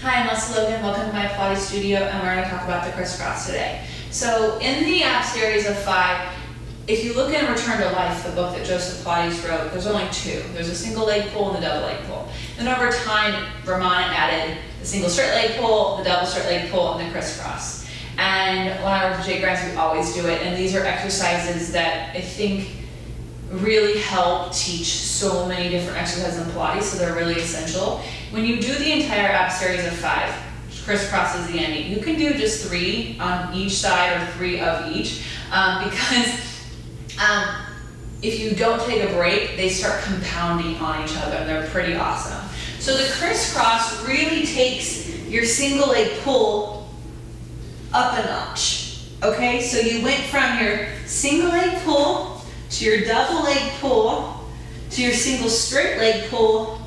Hi, I'm Lesley Logan. Welcome to my Pilates studio, and we're going to talk about the crisscross today. So in the ab series of 5, if you look in Return to Life, the book that Joseph Pilates wrote, there's only 2. There's a single leg pull and the double leg pull. And over time, Ramana added the single straight leg pull, the double straight leg pull, and the crisscross. And when I work with Jay Grants, we always do it. And these are exercises that I think really help teach so many different exercises in Pilates, so they're really essential. When you do the entire ab series of 5, crisscross is the ending. You can do just 3 on each side or 3 of each, because if you don't take a break, they start compounding on each other. They're pretty awesome. So the crisscross really takes your single leg pull up a notch. Okay, so you went from your single leg pull to your double leg pull, to your single straight leg pull,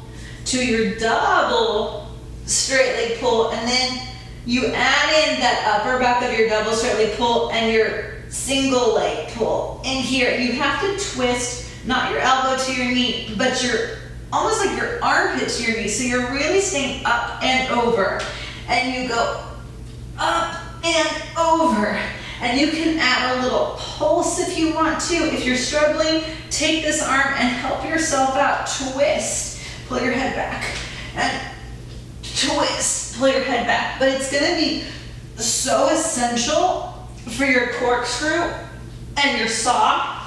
to your double straight leg pull, and then you add in that upper back of your double straight leg pull and your single leg pull. And here, you have to twist, not your elbow to your knee, but almost like your armpit to your knee. So you're really staying up and over. And you go up and over. And you can add a little pulse if you want to. If you're struggling, take this arm and help yourself out. Twist, pull your head back, and twist, pull your head back. But it's gonna be so essential for your corkscrew and your saw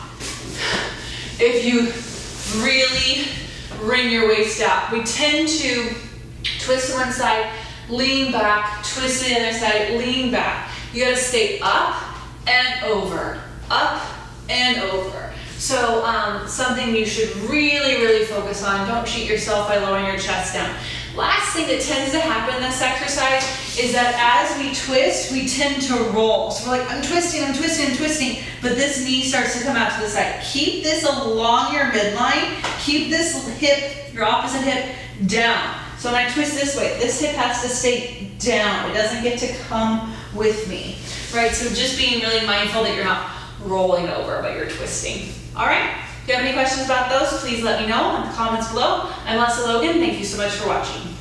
if you really wring your waist out. We tend to twist to one side, lean back, twist to the other side, lean back. You gotta stay up and over, up and over. So something you should really, really focus on. Don't cheat yourself by lowering your chest down. Last thing that tends to happen in this exercise is that as we twist, we tend to roll. So we're like, I'm twisting, but this knee starts to come out to the side. Keep this along your midline. Keep this hip, your opposite hip, down. So when I twist this way, this hip has to stay down. It doesn't get to come with me, right? So just being really mindful that you're not rolling over, but you're twisting. All right? If you have any questions about those, please let me know in the comments below. I'm Lesley Logan. Thank you so much for watching.